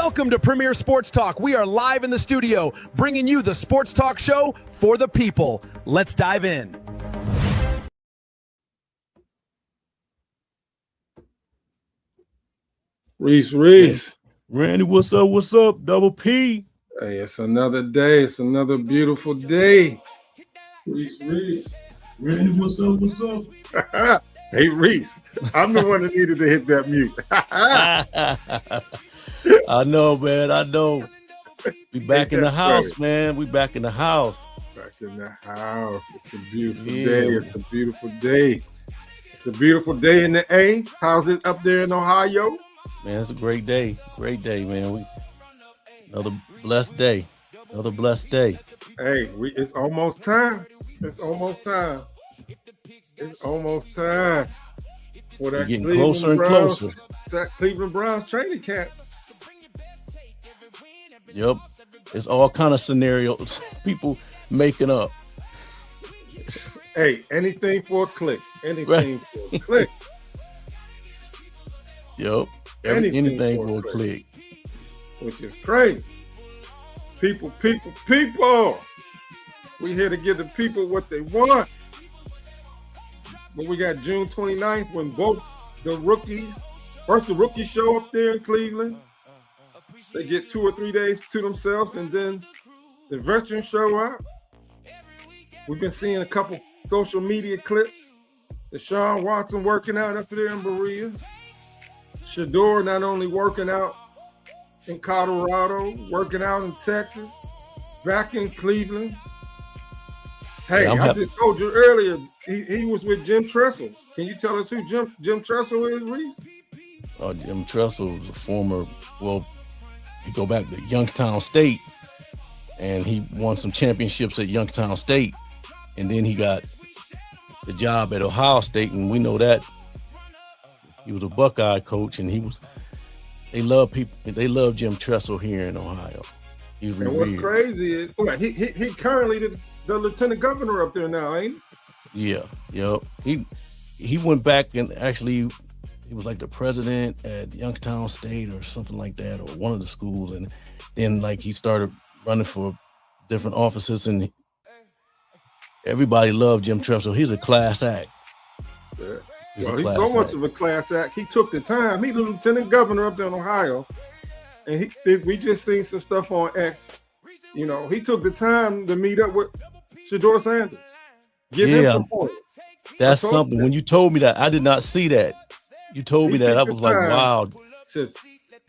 Welcome to Premier Sports Talk. We are live in the studio, bringing you the sports talk show for the people. Let's dive in. Reese. Randy, what's up? What's up? Double P. Hey, it's another day. It's another beautiful day. Reese. Randy, what's up? What's up? Hey, Reese. I'm the one that needed to hit that mute. I know, man. I know. We back in the house, man. We back in the house. Back in the house. It's a beautiful day. It's a beautiful day. It's a beautiful day in the A. How's it up there in Ohio? Man, it's a great day. Great day, man. Another blessed day. Another blessed day. Hey, it's almost time. It's almost time. It's almost time. For that getting closer and closer. That Cleveland Browns training camp. Yep. It's all kind of scenarios people making up. Hey, anything for a click. Anything for a click. Yep. Anything for a click. Which is crazy. People. We here to give the people what they want. But we got June 29th when both the rookies show up there in Cleveland. They get 2 or 3 days to themselves, and then the veterans show up. We've been seeing a couple social media clips. Deshaun Watson working out up there in Berea. Shedeur not only working out in Colorado, working out in Texas, back in Cleveland. Hey, I just told you earlier, he was with Jim Tressel. Can you tell us who Jim Tressel is, Reese? Jim Tressel was a former, you go back to Youngstown State, and he won some championships at Youngstown State, and then he got the job at Ohio State, and we know that he was a Buckeye coach, and they love Jim Tressel here in Ohio. He's revered. And what's crazy is he currently the lieutenant governor up there now, ain't he? Yeah, yep. He went back and actually he was like the president at Youngstown State or something like that, or one of the schools, and then like he started running for different offices, and everybody loved Jim Tressel. He's a class act. Yeah. He's so much of a class act. He took the time. He's the lieutenant governor up there in Ohio, and we just seen some stuff on X. You know, he took the time to meet up with Shedeur Sanders. Give him some points. That's something. When you told me that, I did not see that. You told me that. I was like, wow. Says,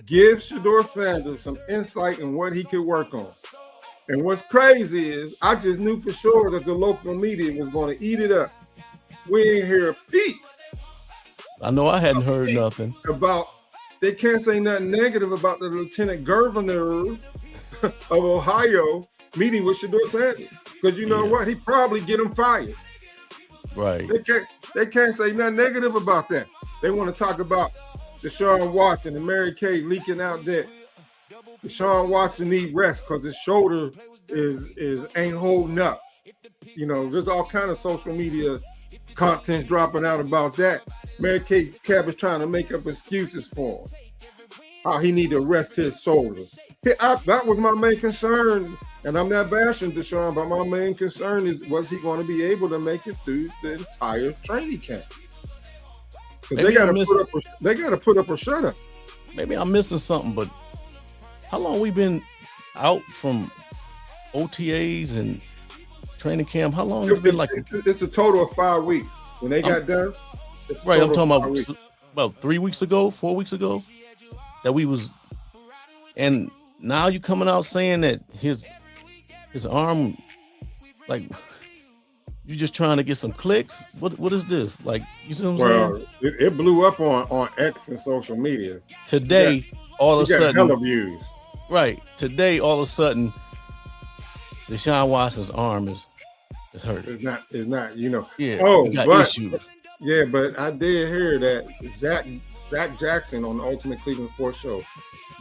give Shedeur Sanders some insight in what he could work on. And what's crazy is I just knew for sure that the local media was going to eat it up. We ain't hear a peep. I know I hadn't heard nothing they can't say nothing negative about the lieutenant governor of Ohio meeting with Shedeur Sanders, because you know what? He probably get him fired. Right. They can't say nothing negative about that. They want to talk about Deshaun Watson and Mary Kay leaking out that Deshaun Watson need rest because his shoulder ain't holding up. You know, there's all kind of social media content dropping out about that. Mary Kay Cabot trying to make up excuses for him. How he need to rest his shoulders. That was my main concern, and I'm not bashing Deshaun, but my main concern is, was he going to be able to make it through the entire training camp? Because they got to put up or shut up. Maybe I'm missing something, but how long we been out from OTAs and training camp? How long it's been? Like it's a total of 5 weeks. When they got done, right? I'm talking about 3 weeks ago, 4 weeks ago, that we was, and now you coming out saying that his arm, like, you just trying to get some clicks. What is this? Like, you see what I'm saying? It blew up on X and social media today. All of a sudden, hella views. Right today, all of a sudden, Deshaun Watson's arm is hurt. It's not. You know. Yeah. Oh, got issues. Yeah, but I did hear that Zach Jackson on the Ultimate Cleveland Sports Show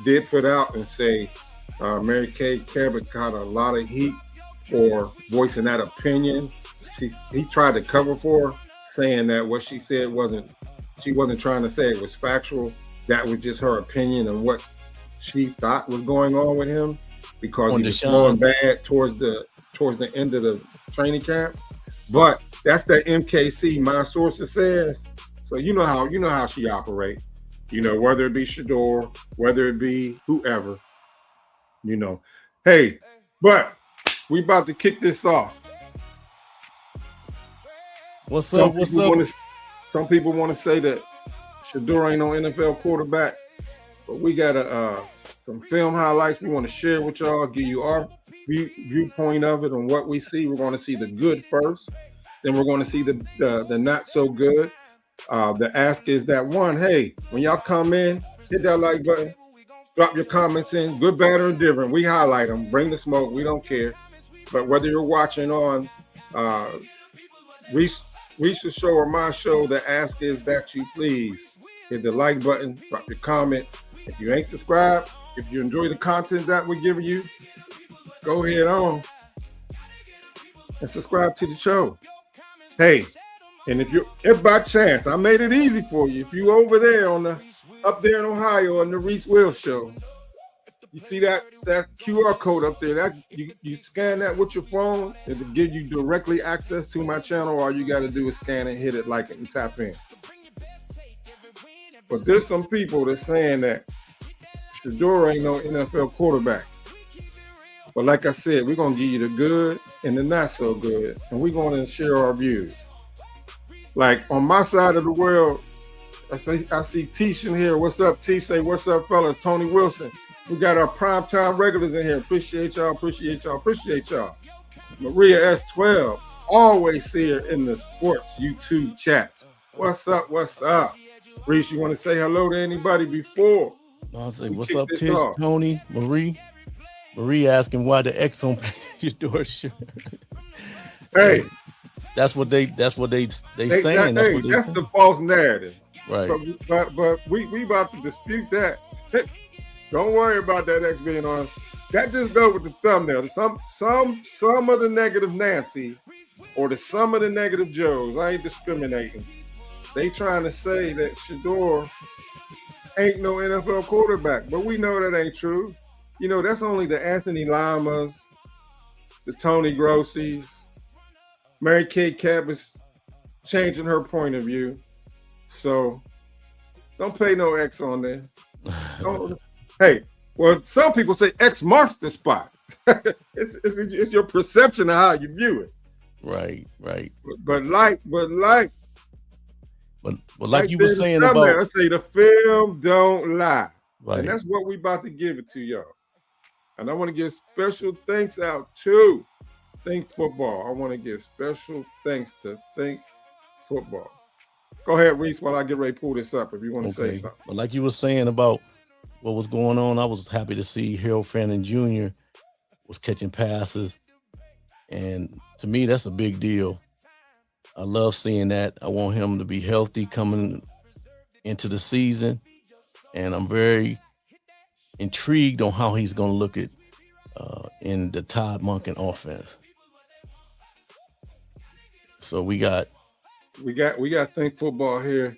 did put out and say Mary Kay Cabot got a lot of heat for voicing that opinion. He tried to cover for her, saying that what she said she wasn't trying to say it was factual. That was just her opinion and what she thought was going on with him because On he was Deshaun. throwing bad towards the end of the training camp. But that's the MKC. My sources says. So you know how she operates. You know, whether it be Shedeur, whether it be whoever. You know, hey, but we about to kick this off. What's up? Some people want to say that Shedeur ain't no NFL quarterback, but we got some film highlights we want to share with y'all, give you our viewpoint of it and what we see. We're going to see the good first, then we're going to see the not so good. The ask is that one, hey, when y'all come in, hit that like button, drop your comments in, good, bad, or indifferent. We highlight them, bring the smoke, we don't care. But whether you're watching on Reese's show or my show, the ask is that you please hit the like button, drop your comments. If you ain't subscribed, if you enjoy the content that we're giving you, go ahead on and subscribe to the show. Hey, and if by chance I made it easy for you, if you over there up there in Ohio on the Reese Will show, you see that QR code up there, that you scan that with your phone, it'll give you directly access to my channel. All you got to do is scan it, hit it, like it, and tap in. But there's some people that's saying that Shedeur ain't no NFL quarterback. But like I said, we're going to give you the good and the not so good, and we're going to share our views. Like on my side of the world, I see Tish in here. What's up, Tish? Say, what's up, fellas? Tony Wilson. We got our primetime regulars in here. Appreciate y'all, appreciate y'all, appreciate y'all. Maria S12, always see her in the sports YouTube chats. What's up, what's up? Reese, you want to say hello to anybody before? I'll say, what's up, Tish, Tony, Marie? Marie asking why the X on Shedeur shirt. Hey. That's what they saying. That's the false narrative. Right. But we about to dispute that. Don't worry about that X being on. That just goes with the thumbnail. Some of the negative Nancy's or some of the negative Joes. I ain't discriminating. They trying to say that Shedeur ain't no NFL quarterback, but we know that ain't true. You know, that's only the Anthony Lamas, the Tony Grossies. Mary Kay Cap is changing her point of view. So don't pay no X on there. Hey, well, some people say X marks the spot. it's your perception of how you view it. Right. But like you were saying about, I say the film don't lie. Right. And that's what we about to give it to y'all. And I want to give special thanks out to Think Football. I want to give special thanks to Think Football. Go ahead, Reese, while I get ready to pull this up if you want to say something. But like you were saying about what was going on, I was happy to see Harold Fannin Jr. was catching passes. And to me, that's a big deal. I love seeing that. I want him to be healthy coming into the season. And I'm very intrigued on how he's going to look at in the Todd Monken offense. So we got Think Football here.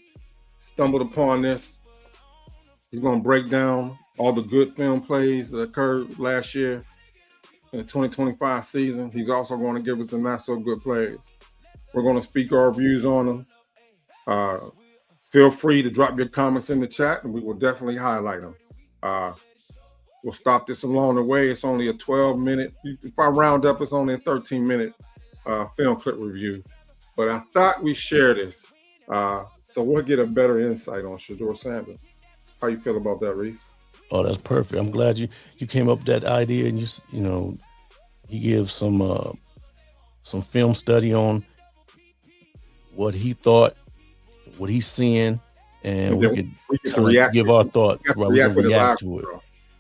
Stumbled upon this. He's going to break down all the good film plays that occurred last year in the 2025 season. He's also going to give us the not so good plays. We're going to speak our views on them. Feel free to drop your comments in the chat, and we will definitely highlight them. We'll stop this along the way. It's only a 12-minute. If I round up, it's only a 13-minute film clip review. But I thought we share this, so we'll get a better insight on Shedeur Sanders. How you feel about that, Reese? Oh, that's perfect. I'm glad you came up with that idea, and you give some film study on what he thought, what he's seeing, and we could give our thought. Right, we can react to it.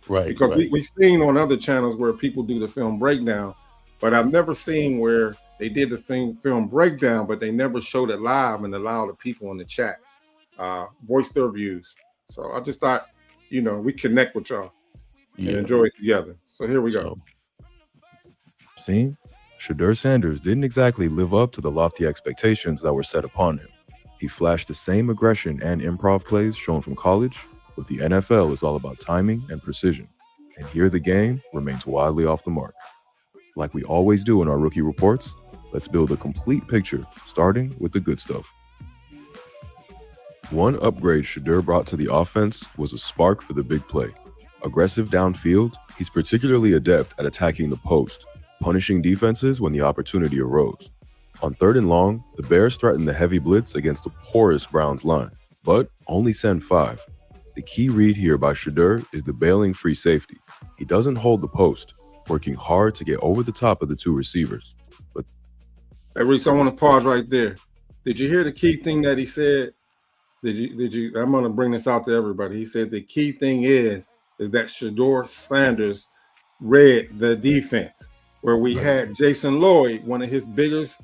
Right, because we've seen on other channels where people do the film breakdown, but I've never seen where they did the film breakdown, but they never showed it live and allowed the people in the chat voice their views. So I just thought, we connect with y'all and enjoy it together. So here we go. See, Shedeur Sanders didn't exactly live up to the lofty expectations that were set upon him. He flashed the same aggression and improv plays shown from college But the NFL is all about timing and precision, and here the game remains wildly off the mark. Like we always do in our rookie reports, let's build a complete picture, starting with the good stuff. One upgrade Shedeur brought to the offense was a spark for the big play. Aggressive downfield, he's particularly adept at attacking the post, punishing defenses when the opportunity arose. On 3rd and long, the Bears threatened the heavy blitz against the porous Browns line, but only send 5. The key read here by Shedeur is the bailing free safety. He doesn't hold the post, working hard to get over the top of the 2 receivers. But hey, Reese, I want to pause right there. Did you hear the key thing that he said? Did you? I'm going to bring this out to everybody. He said the key thing is that Shedeur Sanders read the defense, where we had Jason Lloyd, one of his biggest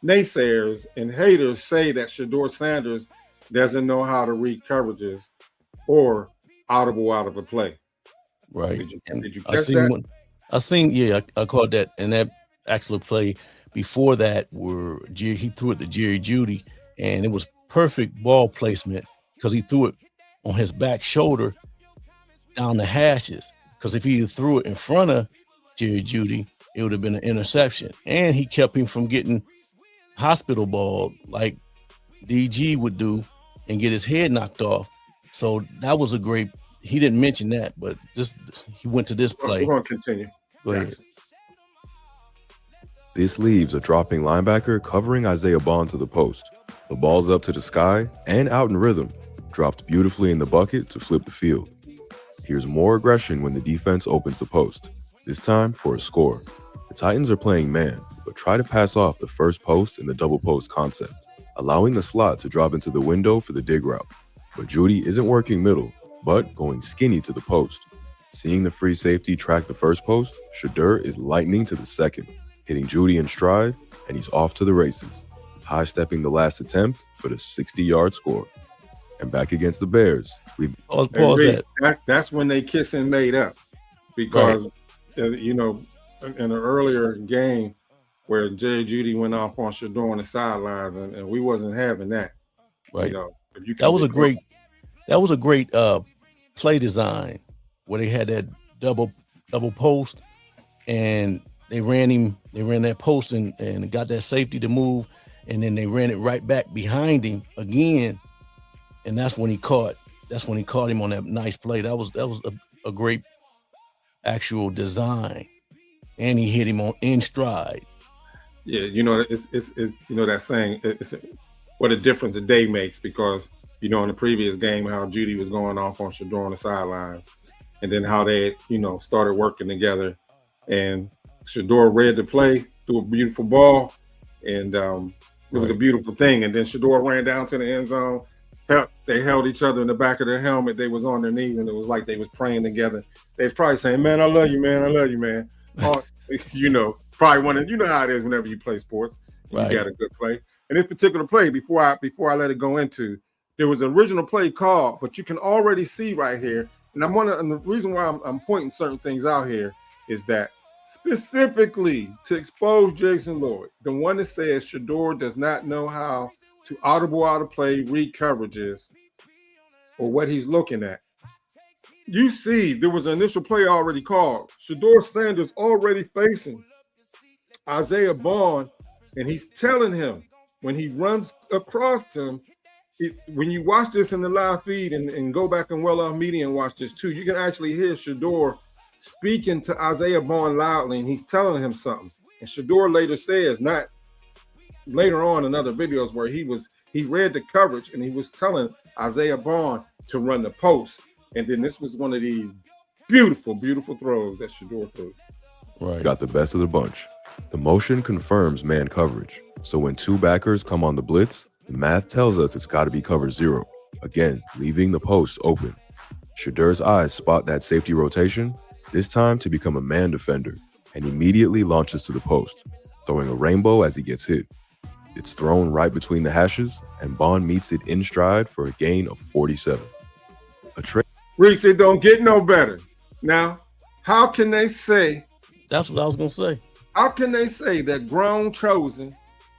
naysayers and haters, say that Shedeur Sanders doesn't know how to read coverages or audible out of a play. Right. Did you catch that? I caught that, and that actual play before that where he threw it to Jerry Jeudy, and it was perfect ball placement because he threw it on his back shoulder down the hashes. Because if he threw it in front of Jerry Jeudy, it would have been an interception. And he kept him from getting hospital ball like DG would do and get his head knocked off. So that was a great. He didn't mention that, but he went to this play. We're going to continue. Go ahead. this leaves a dropping linebacker covering Isaiah Bond to the post. The ball's up to the sky and out in rhythm, dropped beautifully in the bucket to flip the field. Here's more aggression when the defense opens the post, this time for a score. The Titans are playing man, but try to pass off the first post in the double post concept, allowing the slot to drop into the window for the dig route. But Jeudy isn't working middle, but going skinny to the post. Seeing the free safety track the first post, Shedeur is lightning to the second, hitting Jeudy in stride, and he's off to the races, high-stepping the last attempt for the 60-yard score. And back against the Bears, that's when they kiss and made up, because you know, in an earlier game where Jerry Jeudy went off on Shedeur on the sidelines, and we wasn't having that. Right. You know, that was a great play design where they had that double post, and they ran that post and got that safety to move, and then they ran it right back behind him again, and that's when he caught him on that nice play. That was a great actual design, and he hit him in stride. Yeah, you know, it's you know that saying, it's what a difference a day makes, because you know in the previous game how Jeudy was going off on Shedeur on the sidelines, and then how they started working together, and Shedeur read the play, threw a beautiful ball, and it was a beautiful thing. And then Shedeur ran down to the end zone. They held each other in the back of their helmet. They was on their knees, and it was like they was praying together. They was probably saying, "Man, I love you, man. I love you, man." You know, probably one of, you know how it is whenever you play sports. You got a good play. And this particular play, before I let it go into, there was an original play called, but you can already see right here. And and the reason why I'm pointing certain things out here is that specifically to expose Jason Lloyd, the one that says Shedeur does not know how to audible out of play, read coverages, or what he's looking at. You see, there was an initial play already called. Shedeur Sanders already facing Isaiah Bond, and he's telling him when he runs across him, when you watch this in the live feed and go back in Well-Off Media and watch this too, you can actually hear Shedeur speaking to Isaiah Bond loudly, and he's telling him something. And Shedeur later says, not later on in other videos, where he read the coverage and he was telling Isaiah Bond to run the post. And then this was one of these beautiful, beautiful throws that Shedeur threw. Right. Got the best of the bunch. The motion confirms man coverage. So when two backers come on the blitz, the math tells us it's got to be cover zero. Again, leaving the post open. Shedeur's eyes spot that safety rotation, this time to become a man defender, and immediately launches to the post, throwing a rainbow as he gets hit. It's thrown right between the hashes, and Bond meets it in stride for a gain of 47. Reese, it don't get no better. Now, how can they say? That's what I was going to say. How can they say that grown chosen,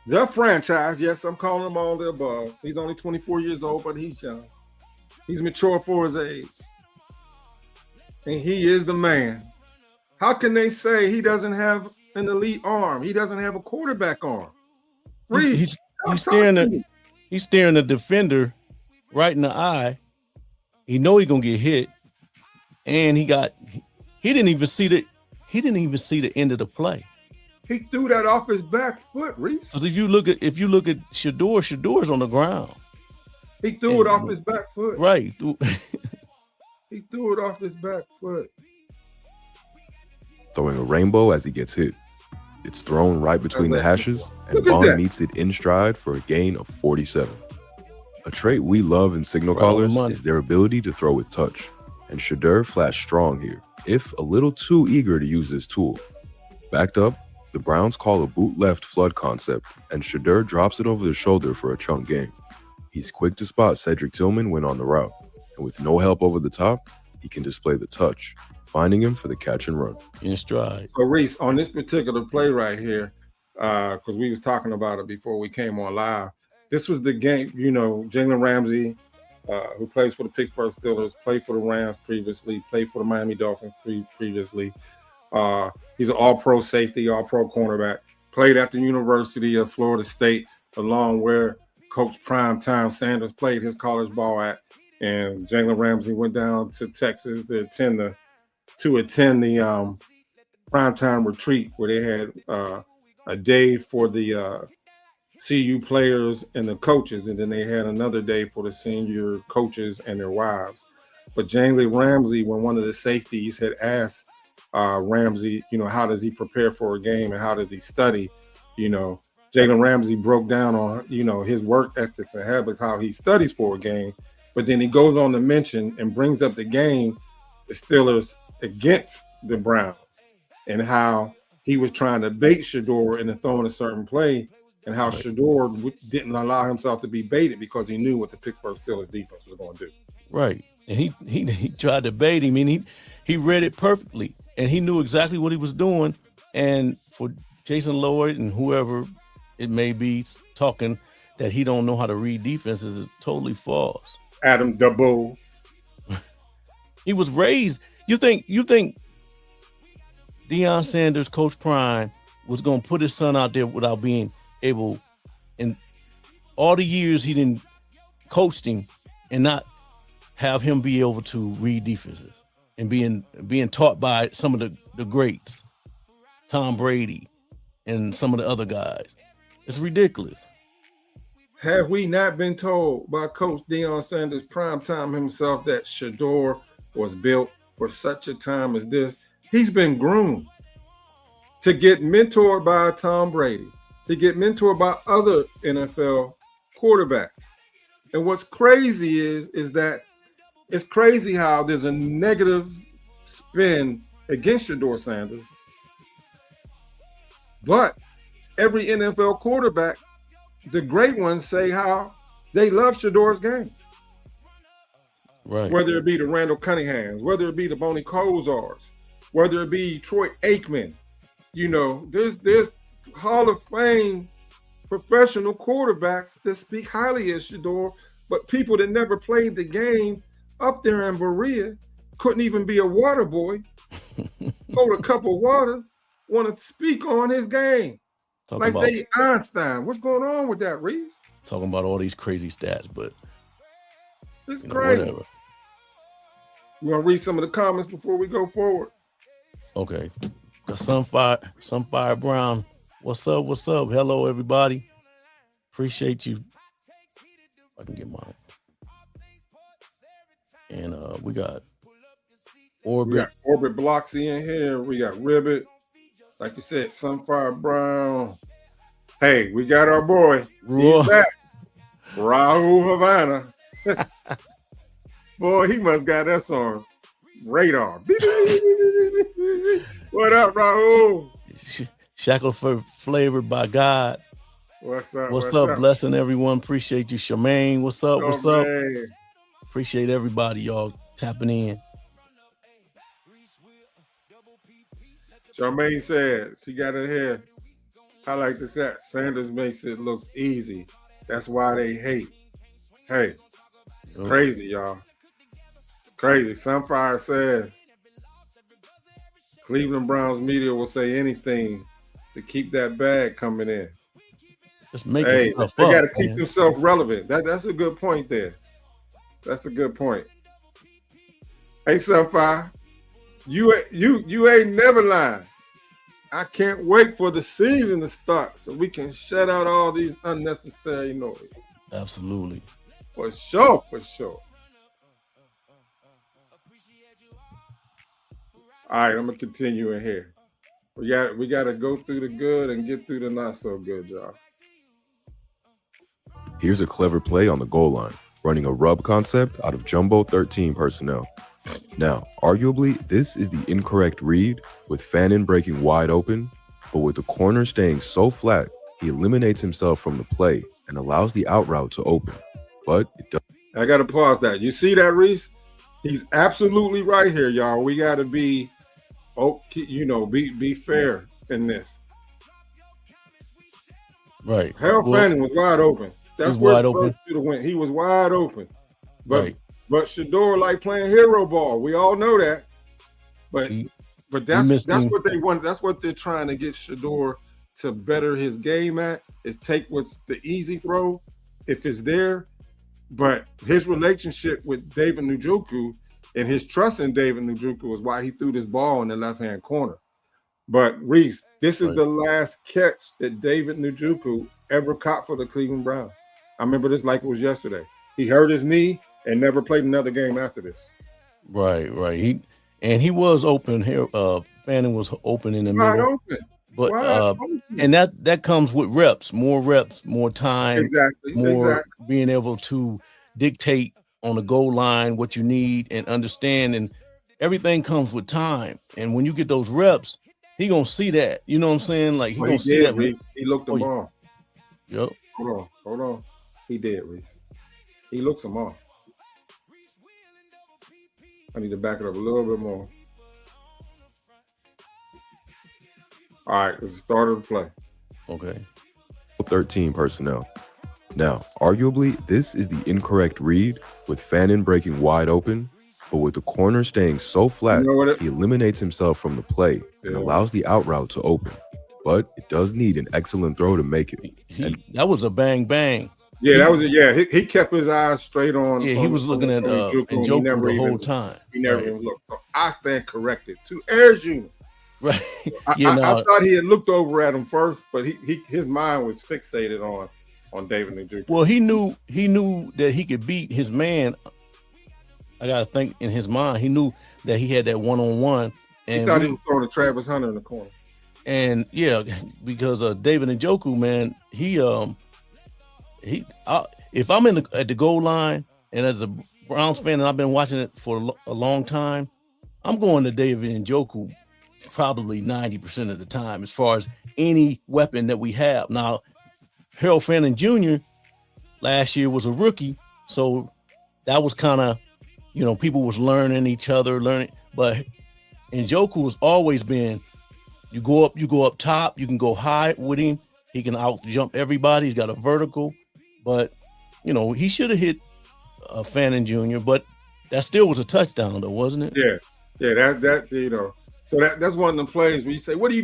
the franchise, yes, I'm calling him all the above. He's only 24 years old, but he's young. He's mature for his age. And he is the man. How can they say he doesn't have an elite arm? He doesn't have a quarterback arm. Reese, he's staring the defender right in the eye. He know he's gonna get hit, and he didn't even see the end of the play. He threw that off his back foot, Reese. Because if you look at Shedeur's on the ground. He threw it off his back foot. Right. He threw it off his back foot. Throwing a rainbow as he gets hit. It's thrown right between the hashes, and Bond meets it in stride for a gain of 47. A trait we love in signal callers is their ability to throw with touch, and Shedeur flashed strong here, if a little too eager to use this tool. Backed up, the Browns call a boot left flood concept, and Shedeur drops it over the shoulder for a chunk gain. He's quick to spot Cedric Tillman when on the route, and with no help over the top, he can display the touch, finding him for the catch and run. In stride. So Reese, on this particular play right here, because we was talking about it before we came on live, this was the game, Jalen Ramsey, who plays for the Pittsburgh Steelers, played for the Rams previously, played for the Miami Dolphins previously. He's an all-pro safety, all-pro cornerback, played at the University of Florida State, along where Coach Primetime Sanders played his college ball at. And Jalen Ramsey went down to Texas to attend the primetime retreat where they had a day for the CU players and the coaches, and then they had another day for the senior coaches and their wives. But Jalen Ramsey, when one of the safeties had asked Ramsey, how does he prepare for a game and how does he study, Jalen Ramsey broke down on, his work ethics and habits, how he studies for a game. But then he goes on to mention and brings up the game, the Steelers against the Browns, and how he was trying to bait Shedeur into throwing a certain play, and how Shedeur didn't allow himself to be baited because he knew what the Pittsburgh Steelers defense was going to do. Right. And he tried to bait him, and he read it perfectly, and he knew exactly what he was doing. And for Jason Lloyd and whoever it may be talking that he don't know how to read defenses is totally false. Adam Dabo. He was raised. You think Deion Sanders, Coach Prime, was going to put his son out there without being able, in all the years he didn't coached him, and not have him be able to read defenses and being taught by some of the greats, Tom Brady and some of the other guys? It's ridiculous. Have we not been told by Coach Deion Sanders, primetime himself, that Shedeur was built for such a time as this? He's been groomed to get mentored by Tom Brady, to get mentored by other NFL quarterbacks. And what's crazy is that it's crazy how there's a negative spin against Shedeur Sanders, but every NFL quarterback, the great ones, say how they love Shedeur's game. Right. Whether it be the Randall Cunninghams, whether it be the Boney Kosars, whether it be Troy Aikman, there's Hall of Fame professional quarterbacks that speak highly of Shedeur, but people that never played the game up there in Berea, couldn't even be a water boy, hold a cup of water, want to speak on his game. Like they Einstein. What's going on with that, Reese? Talking about all these crazy stats, but it's crazy. Whatever. You want to read some of the comments before we go forward? Okay. Sunfire Brown. What's up? What's up? Hello, everybody. Appreciate you. If I can get mine. And we got Orbit. We got Orbit Bloxy in here. We got Ribbit. Like you said, Sunfire Brown. Hey, we got our boy. He's back. Rahul Havana. Boy, he must got that song. Radar. What up, Rahul? Shackled flavored by God. What's up? What's up? Blessing everyone. Appreciate you, Charmaine. What's up? What's up? Appreciate everybody, y'all tapping in. Charmaine said she got it here. I like this. That Sanders makes it looks easy. That's why they hate. Hey, it's crazy, y'all. Crazy. Sunfire says Cleveland Browns media will say anything to keep that bag coming in. Just making stuff they up. They got to keep themselves relevant. That's a good point there. That's a good point. Hey, Sunfire, you ain't never lying. I can't wait for the season to start so we can shut out all these unnecessary noise. Absolutely. For sure, for sure. All right, I'm gonna continue in here. We got to go through the good and get through the not so good, y'all. Here's a clever play on the goal line, running a rub concept out of jumbo 13 personnel. Now, arguably, this is the incorrect read, with Fannin breaking wide open, but with the corner staying so flat, he eliminates himself from the play and allows the out route to open. But it does. I got to pause that. You see that, Reese? He's absolutely right here, y'all. We got to be, be fair in this. Right. Harold Fannin was wide open. That's where wide the open. first should have went. He was wide open. But Right. But Shedeur like playing hero ball. We all know that. But that's what they want. That's what they're trying to get Shedeur to better his game at, is take what's the easy throw if it's there. But his relationship with David Njoku and his trust in David Njoku is why he threw this ball in the left-hand corner. But Reese, this is the last catch that David Njoku ever caught for the Cleveland Browns. I remember this like it was yesterday. He hurt his knee and never played another game after this. Right. He was open here. Fannin was open in the middle. Open. But and that comes with reps, more time, exactly. Being able to dictate on the goal line what you need and understand, and everything comes with time. And when you get those reps, he gonna see that. You know what I'm saying? Like gonna see that. Reese. He looked them off. Yep. Hold on. He did, Reese. He looks them off. I need to back it up a little bit more. All right, it's the start of the play. Okay. 13 personnel. Now, arguably, this is the incorrect read, with Fannin breaking wide open, but with the corner staying so flat, he eliminates himself from the play and allows the out route to open. But it does need an excellent throw to make it. That was a bang bang. Yeah, that was it. Yeah, he kept his eyes straight on. Yeah, he was looking at Njoku the whole time. He never even looked. So I stand corrected. To Ayers Jr. Right. I thought he had looked over at him first, but his mind was fixated on David Njoku. Well, he knew that he could beat his man. I gotta think in his mind, he knew that he had that one-on-one. And he thought he was throwing to Travis Hunter in the corner. And yeah, because David Njoku, man, if I'm at the goal line, and as a Browns fan, and I've been watching it for a long time, I'm going to David Njoku probably 90% of the time as far as any weapon that we have. Now, Harold Fannin Jr. last year was a rookie, so that was kind of, people was learning each other, but Njoku has always been, you go up top, you can go high with him, he can out jump everybody, he's got a vertical, but he should have hit Fannin Jr., but that still was a touchdown though, wasn't it? Yeah, so that's one of the plays where you say, what are you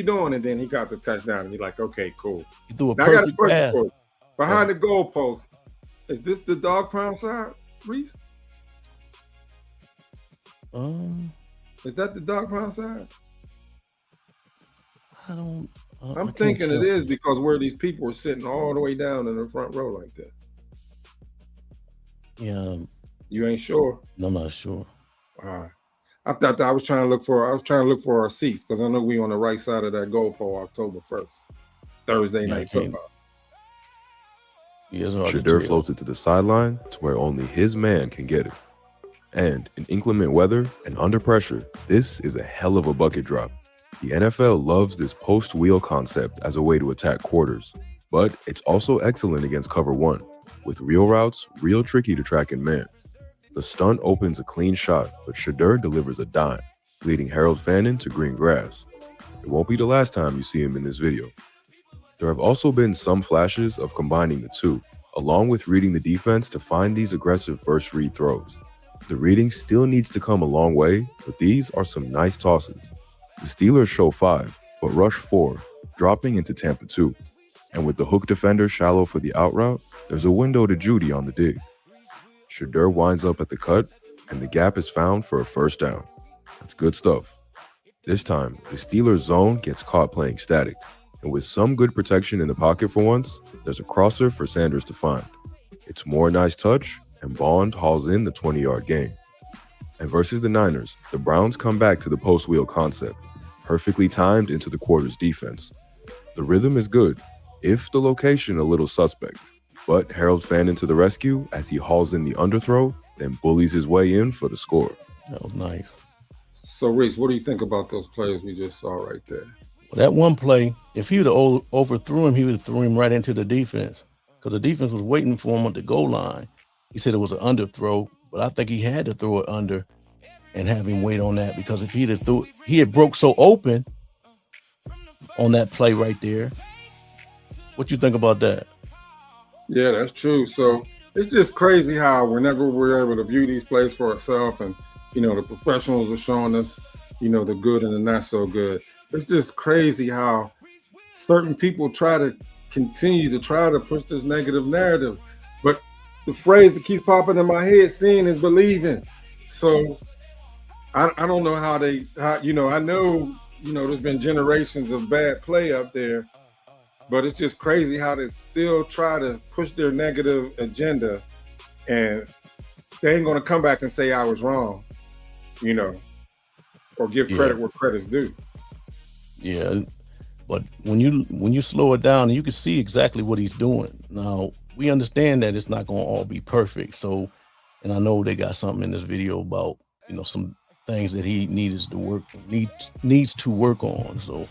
doing? And then he got the touchdown and you're like, okay, cool. He threw a perfect pass. Behind the goalpost, is this the dog pound side, Reese? Is that the dog pound side? I'm thinking it is, because where these people are sitting all the way down in the front row like this. Yeah. You ain't sure? No, I'm not sure. All right. I thought that I was trying to look for our seats, because I know we on the right side of that goal pole October 1st, Thursday night football. Shedeur floats it to the sideline to where only his man can get it. And in inclement weather and under pressure, this is a hell of a bucket drop. The NFL loves this post-wheel concept as a way to attack quarters, but it's also excellent against cover one, with real routes real tricky to track in man. The stunt opens a clean shot, but Shedeur delivers a dime, leading Harold Fannin to green grass. It won't be the last time you see him in this video. There have also been some flashes of combining the two, along with reading the defense to find these aggressive first read throws. The reading still needs to come a long way, but these are some nice tosses. The Steelers show 5, but rush 4, dropping into Tampa 2. And with the hook defender shallow for the out route, there's a window to Judy on the dig. Shedeur winds up at the cut, and the gap is found for a first down. That's good stuff. This time, the Steelers zone gets caught playing static, and with some good protection in the pocket for once, there's a crosser for Sanders to find. It's more nice touch, and Bond hauls in the 20-yard gain. And versus the Niners, the Browns come back to the post wheel concept, perfectly timed into the quarter's defense. The rhythm is good, if the location a little suspect, but Harold Fannin to the rescue as he hauls in the underthrow, then bullies his way in for the score. That was nice. So, Reese, what do you think about those plays we just saw right there? Well, that one play, if he would have overthrew him, he would have threw him right into the defense because the defense was waiting for him at the goal line. He said it was an underthrow, but I think he had to throw it under and have him wait on that because if he had broke so open on that play right there. What you think about that? Yeah, that's true. So it's just crazy how whenever we're able to view these plays for ourselves and, the professionals are showing us, the good and the not so good. It's just crazy how certain people try to continue to try to push this negative narrative. But the phrase that keeps popping in my head, seeing is believing. So I don't know how I know, there's been generations of bad play up there, but it's just crazy how they still try to push their negative agenda and they ain't going to come back and say I was wrong, or give credit where credit's due. Yeah, but when you slow it down, you can see exactly what he's doing. Now, we understand that it's not going to all be perfect. So, and I know they got something in this video about, some things that he needs to work on. So,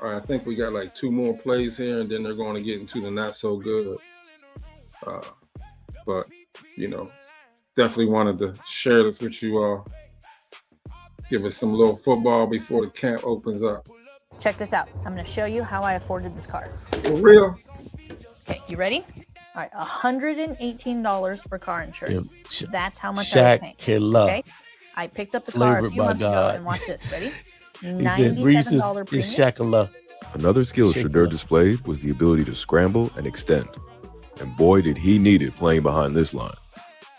all right, I think we got like 2 more plays here, and then they're going to get into the not so good. But, definitely wanted to share this with you all. Give us some little football before the camp opens up. Check this out. I'm going to show you how I afforded this car. For real? Okay, you ready? All right, $118 for car insurance. That's how much Shaq I was paying. Okay, I picked up the car a few months ago, and watch this. Ready? $97 premium. Another skill Shedeur displayed was the ability to scramble and extend. And boy, did he need it playing behind this line.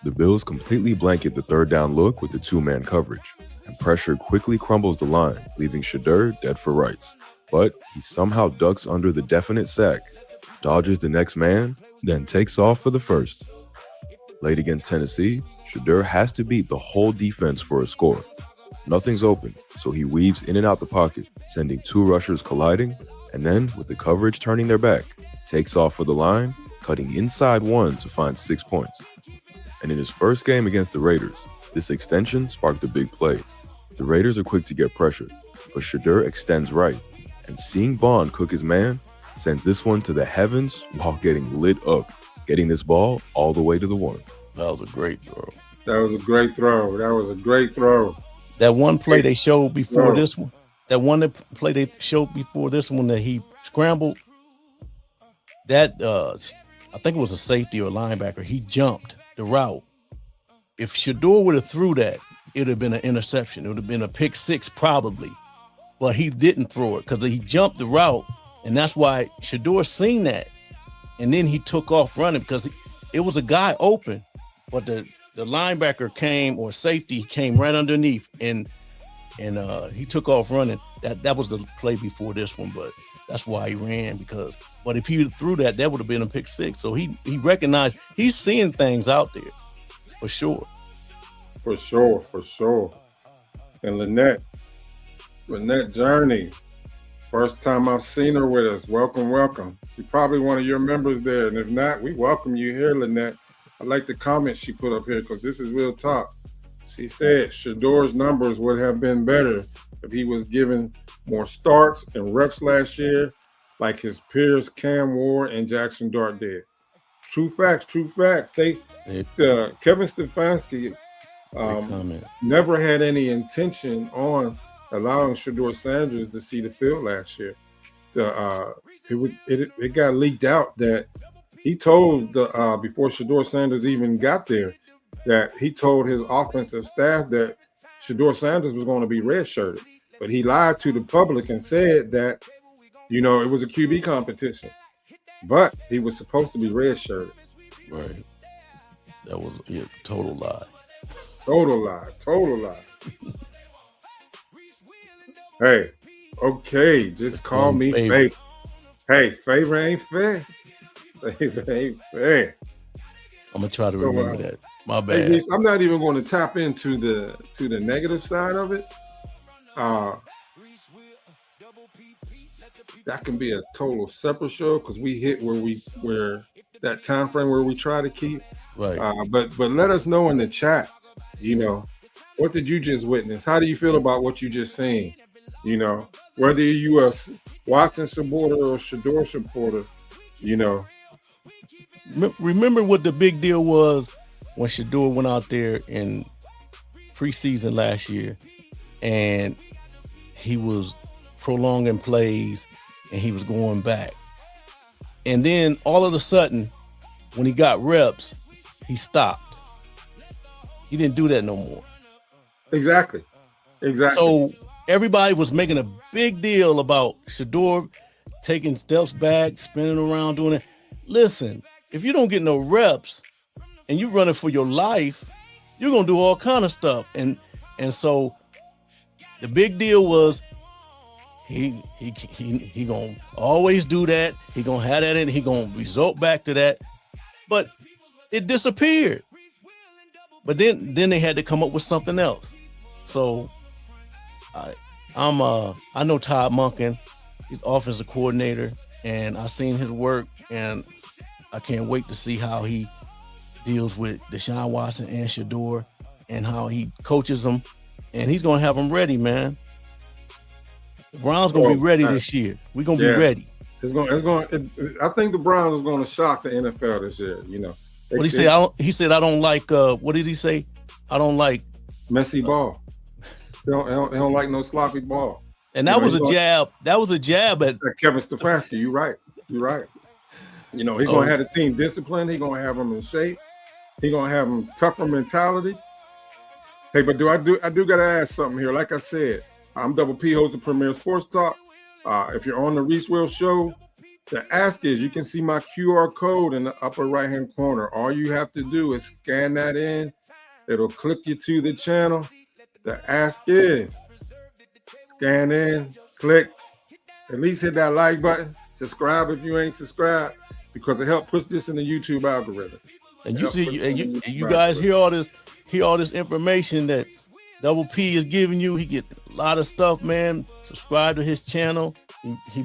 The Bills completely blanket the third down look with the 2-man coverage, and pressure quickly crumbles the line, leaving Shedeur dead for rights. But he somehow ducks under the definite sack, dodges the next man, then takes off for the first. Late against Tennessee, Shedeur has to beat the whole defense for a score. Nothing's open, so he weaves in and out the pocket, sending 2 rushers colliding, and then, with the coverage turning their back, takes off for the line, cutting inside 1 to find 6 points. And in his first game against the Raiders, this extension sparked a big play. The Raiders are quick to get pressure, but Shedeur extends right, and seeing Bond cook his man, sends this one to the heavens while getting lit up, getting this ball all the way to the 1. That was a great throw. That was a great throw. That one play they showed before this one, play they showed before this one that he scrambled, that I think it was a safety or linebacker. He jumped the route. If Shedeur would have threw that, it would have been an interception. It would have been a pick 6 probably, but he didn't throw it because he jumped the route, and that's why Shedeur seen that, and then he took off running because it was a guy open, but the linebacker came, or safety came right underneath, and he took off running. That was the play before this one, but that's why he ran, but if he threw that would have been a pick 6. So he recognized he's seeing things out there for sure. For sure. And Lynette Journey, first time I've seen her with us. Welcome. She's probably one of your members there, and if not, we welcome you here, Lynette. I like the comment she put up here because this is real talk. She said Shedeur's numbers would have been better if he was given more starts and reps last year, like his peers Cam Ward and Jackson Dart did. True facts. Kevin Stefanski never had any intention on allowing Shedeur Sanders to see the field last year. It got leaked out that he told the before Shedeur Sanders even got there, that he told his offensive staff that Shedeur Sanders was going to be redshirted, but he lied to the public and said that, you know, it was a QB competition, but he was supposed to be redshirted. Right. That was a total lie. Total lie. Total lie. Hey, okay, just call me Favor. Hey, Favor ain't fair. Favor ain't fair. I'm gonna try to remember that. My bad. Hey, I'm not even going to tap into the negative side of it. That can be a total separate show because we hit where that time frame where we try to keep. Right. But let us know in the chat. You know, what did you just witness? How do you feel about what you just seen? You know, whether you are Watson supporter or Shedeur supporter, you know. Remember what the big deal was when Shedeur went out there in preseason last year and he was prolonging plays and he was going back. And then all of a sudden, when he got reps, he stopped. He didn't do that no more. Exactly. So everybody was making a big deal about Shedeur taking steps back, spinning around, doing it. Listen, if you don't get no reps and you running for your life, you're gonna do all kind of stuff. And so the big deal was he gonna always do that. He gonna have that in. He gonna result back to that. But it disappeared. But then they had to come up with something else. So I know Todd Monken, he's offensive coordinator, and I've seen his work, and I can't wait to see how he deals with Deshaun Watson and Shedeur and how he coaches them, and he's gonna have them ready, man. The Browns gonna be ready this year. We're gonna be ready. I think the Browns is gonna shock the NFL this year. You know. What he say? He said, "I don't like." What did he say? I don't like messy ball. They don't like no sloppy ball. And that was a jab. That was a jab at Kevin Stefanski. You're right. You know, he's gonna have the team disciplined. He's gonna have them in shape. He's gonna have them tougher mentality. Hey, but I do gotta ask something here. Like I said, I'm Double P, host of Premier Sports Talk. If you're on the Reese Will Show, the ask is, you can see my QR code in the upper right-hand corner. All you have to do is scan that in. It'll click you to the channel. The ask is, scan in, click, at least hit that like button. Subscribe if you ain't subscribed, because it helps push this in the YouTube algorithm. And you see, you guys hear all this information that Double P is giving you. He get a lot of stuff, man. Subscribe to his channel. He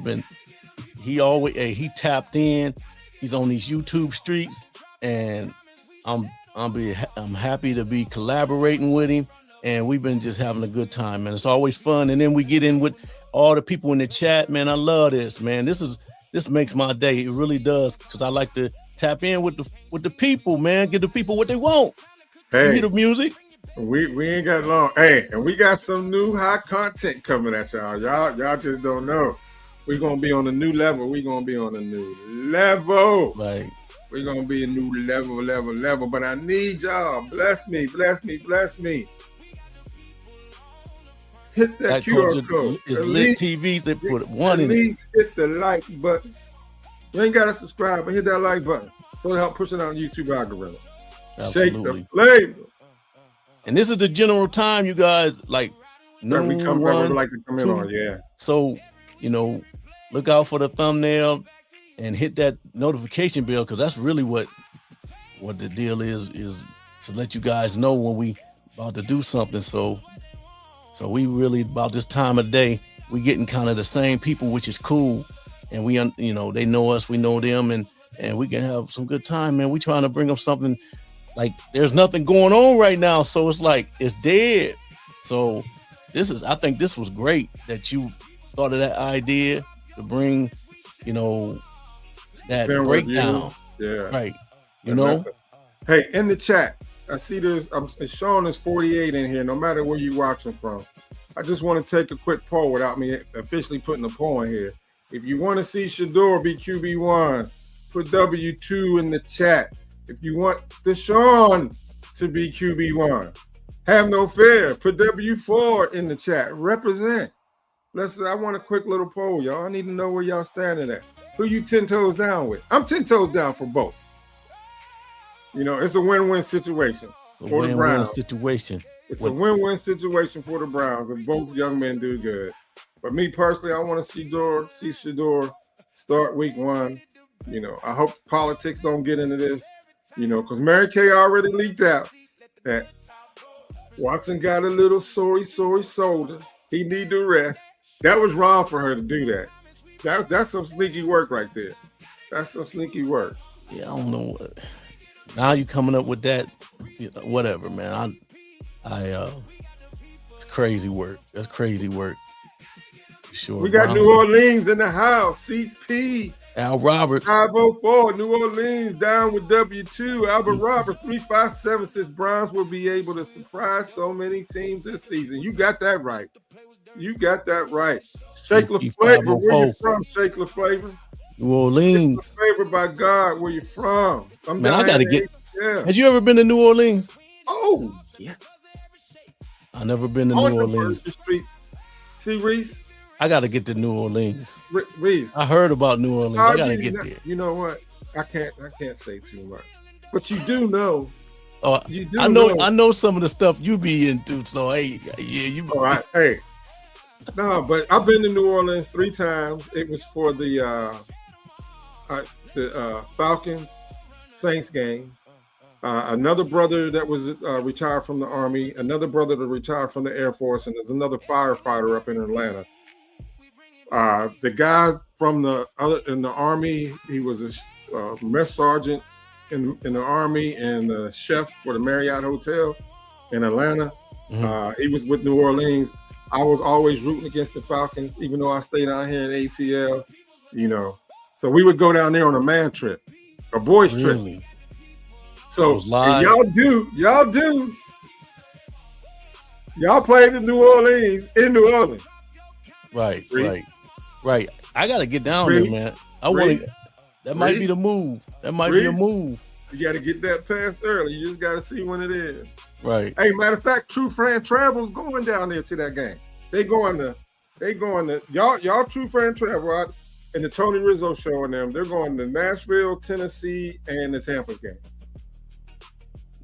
tapped in. He's on these YouTube streets, and I'm happy to be collaborating with him. And we've been just having a good time, man. It's always fun. And then we get in with all the people in the chat, man. I love this, man. This makes my day. It really does, because I like to tap in with the people, man. Give the people what they want. Hey, you hear the music. We ain't got long. Hey, and we got some new high content coming at y'all. Y'all just don't know. We're gonna be on a new level. We're gonna be on a new level. Right. We're gonna be a new level. But I need y'all. Bless me. Hit that QR code. It's Lit TV. They put one in it. At least hit the like button. You ain't gotta subscribe, but hit that like button. So it help push it out on YouTube algorithm. Absolutely. Shake the flavor. And this is the general time, you guys, like noon, we like to come in on, yeah. So, you know, look out for the thumbnail and hit that notification bell, because that's really what the deal is to let you guys know when we about to do something. So we really, about this time of day, we getting kind of the same people, which is cool. And we, you know, they know us, we know them, and we can have some good time, man. We trying to bring them something. Like, there's nothing going on right now, so it's like it's dead. So I think this was great that you thought of that idea to bring, you know, that breakdown. Yeah. Right. You know? Hey, in the chat, I see it's showing us 48 in here, no matter where you're watching from. I just want to take a quick poll without me officially putting a poll in here. If you want to see Shedeur be QB1, put W2 in the chat. If you want Deshaun to be QB1, have no fear. Put W4 in the chat. Represent. I want a quick little poll, y'all. I need to know where y'all standing at. Who you 10 toes down with? I'm 10 toes down for both. You know, it's a win-win situation for the Browns. It's a win-win situation for the Browns if both young men do good. But me personally, I want to see Shedeur start week 1. You know, I hope politics don't get into this, you know, because Mary Kay already leaked out that Watson got a little sorry shoulder. He need to rest. That was wrong for her to do that. That's some sneaky work right there. That's some sneaky work. Yeah, I don't know what. Now you coming up with that, you know, whatever, man. It's crazy work. That's crazy work. Sure. We got New Orleans in the house. CP. Al Roberts. 504. New Orleans down with W2. Albert Roberts 357 says Browns will be able to surprise so many teams this season. You got that right. You got that right. Shake LaFlavor. Where you from, Shake LaFlavor? New Orleans. Shake LaFlavor by God. Where you from? Man, I gotta get. Yeah. Had you ever been to New Orleans? Oh, yeah. I never been to New Orleans. Streets. See, Reese? I gotta get to New Orleans. Reese. I heard about New Orleans. I gotta get there. You know what? I can't say too much. But you do know. Oh, I know some of the stuff you be into. So hey, yeah, you. All right, hey. No, but I've been to New Orleans 3 times. It was for the Falcons Saints game. Another brother that was retired from the Army, another brother that retired from the Air Force, and there's another firefighter up in Atlanta. The guy from in the Army, he was a mess sergeant in the Army and a chef for the Marriott Hotel in Atlanta. Mm-hmm. He was with New Orleans. I was always rooting against the Falcons, even though I stayed out here in ATL, you know. So we would go down there on a man trip, a boys trip. So y'all played in New Orleans. Right. I gotta get down there, man. That might be the move. That might be a move. You gotta get that pass early. You just gotta see when it is. Right. Hey, matter of fact, True Friend Travel's going down there to that game. They going to y'all True Friend Travel out in the Tony Rizzo show and them. They're going to Nashville, Tennessee, and the Tampa game.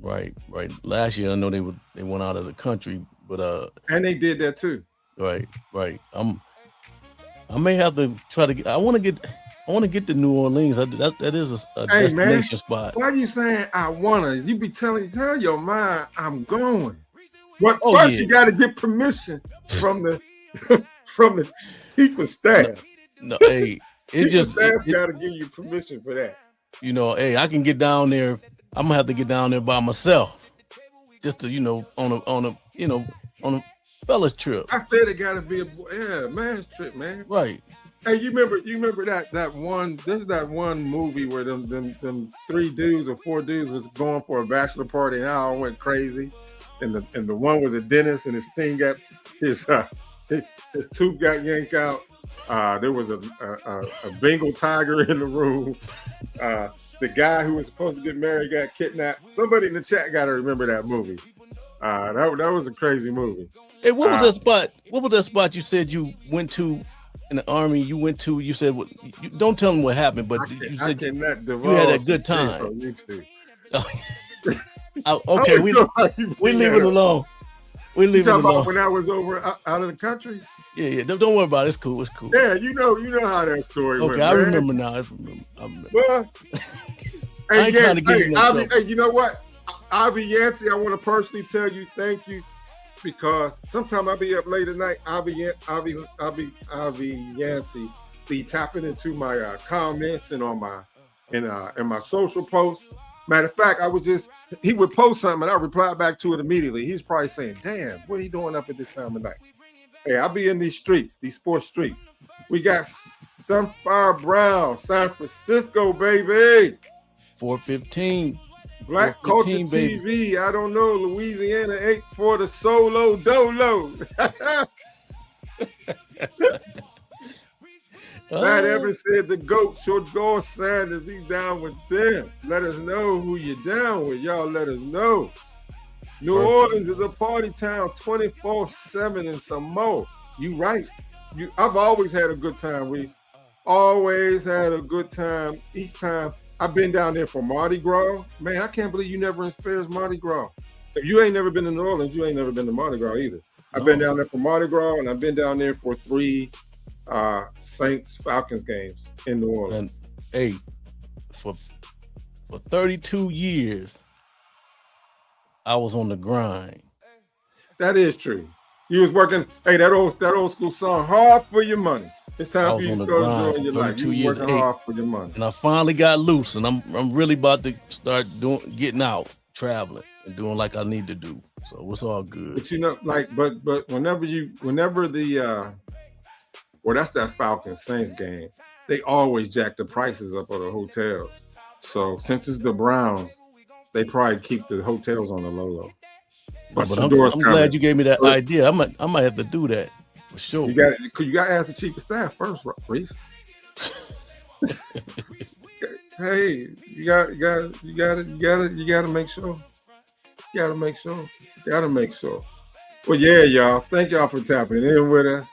Right. Last year I know they went out of the country, but and they did that too. Right. I may have to try to get. I want to get to New Orleans. That is a destination spot. Why are you saying I wanna? You be tell your mind I'm going. But first you got to get permission from the chief of staff. No, hey, it got to give you permission for that. You know, hey, I can get down there. I'm gonna have to get down there by myself, just to on a fellas trip. I said it got to be a man's trip, man. Right. Hey, you remember that one? There's that one movie where them 3 dudes or 4 dudes was going for a bachelor party and all went crazy, and the one was a dentist and his thing got his tooth got yanked out. There was a Bengal tiger in the room. The guy who was supposed to get married got kidnapped. Somebody in the chat got to remember that movie. That was a crazy movie. Hey, what was that spot? What was that spot you said you went to in the Army? You said don't tell them what happened, but you said you had a good time. Okay, we leave it alone. We leave it alone. About when I was over out of the country. Yeah. Don't worry about it. It's cool. Yeah, you know how that story went. Okay, I remember now. I remember. Well, I ain't trying to get you. Hey, you know what? Avi Yancey, I want to personally tell you thank you, because sometimes I'll be up late at night. Avi Yancey be tapping into my comments and on my in my social posts. Matter of fact, he would post something and I reply back to it immediately. He's probably saying, "Damn, what are you doing up at this time of night?" Hey, I'll be in these streets, these sports streets. We got Sunfire Brown, San Francisco, baby. 415. Black Culture TV. Baby. I don't know. Louisiana 8 for the solo dolo. Matt Evans said the GOAT, Shedeur Sanders, he's down with them. Let us know who you're down with. Y'all let us know. New Orleans is a party town 24/7 and some more. You right. I've always had a good time, Reese. Always had a good time each time. I've been down there for Mardi Gras. Man, I can't believe you never experienced Mardi Gras. If you ain't never been to New Orleans, you ain't never been to Mardi Gras either. I've been down there for Mardi Gras, and I've been down there for 3 Saints-Falcons games in New Orleans. And, hey, for 32 years, I was on the grind. That is true. You was working. Hey, that old school song, "Hard for Your Money." It's time for you to start enjoying your life. You working hard for your money. And I finally got loose, and I'm really about to start getting out, traveling, and doing like I need to do. So it's all good. But you know, like, but whenever the that's that Falcons Saints game, they always jack the prices up of the hotels. So since it's the Browns, they probably keep the hotels on the low. But I'm glad you gave me that idea. I might have to do that for sure. You got to ask the chief of staff first, Reese. Hey, you got to make sure. You got to make sure. Well, yeah, y'all. Thank y'all for tapping in with us.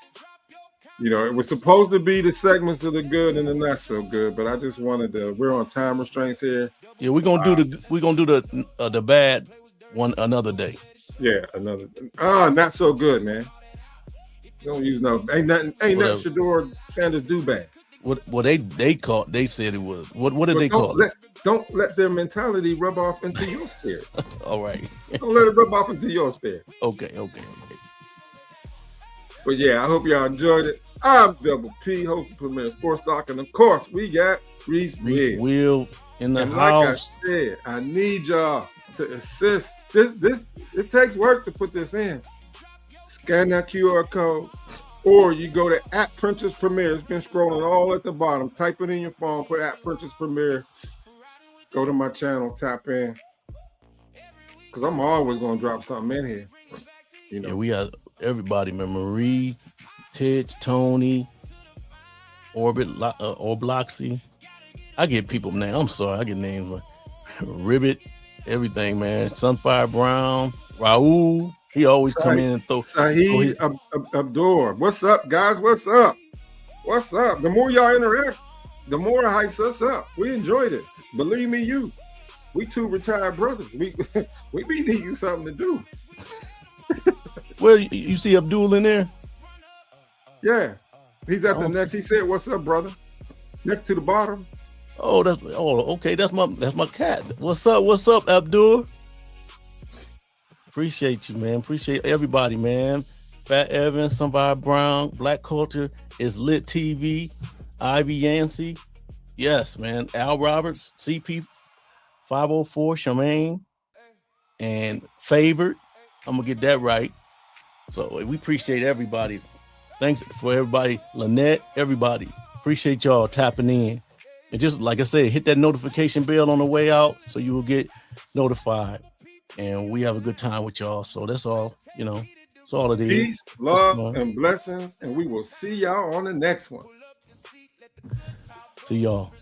You know, it was supposed to be the segments of the good and the not so good, but I just wanted to. We're on time restraints here. Yeah, we're gonna do the bad one another day. Yeah, another. Not so good, man. Don't use no. Ain't nothing. Shedeur Sanders do bad. What they said it was. What did they call it? Don't let their mentality rub off into your spirit. All right. Don't let it rub off into your spirit. Okay. But yeah, I hope y'all enjoyed it. I'm Double P, host of Premier Sports Talk, and of course, we got Reese Will in the and house. Like I said, I need y'all to assist. This it takes work to put this in. Scan that QR code, or you go to @Prentice Premier. It's been scrolling all at the bottom. Type it in your phone. Put @Prentice Premier. Go to my channel. Tap in, because I'm always gonna drop something in here. You know, yeah, we got everybody, man. Marie, Titch, Tony, Orbloxy. I get people names. I'm sorry, I get names like Ribbit, everything, man. Sunfire Brown, Raul. He always come in and throw. Sahid Abdur. What's up, guys? What's up? The more y'all interact, the more it hypes us up. We enjoy this. Believe me, we 2 retired brothers. We be needing something to do. Well, you see Abdul in there? Yeah, he's at the next. He said, "What's up, brother?" Next to the bottom. Okay. That's my cat. What's up, Abdul? Appreciate you, man. Appreciate everybody, man. Fat Evans, Sunfire Brown, Black Culture is Lit TV, Ivy Yancey. Yes, man. Al Roberts, CP 504, Charmaine, and Favored. I'm gonna get that right. So we appreciate everybody. Thanks for everybody, Lynette, everybody. Appreciate y'all tapping in. And just like I said, hit that notification bell on the way out so you will get notified. And we have a good time with y'all. So that's all, that's all it is. Peace, love, and blessings. And we will see y'all on the next one. See y'all.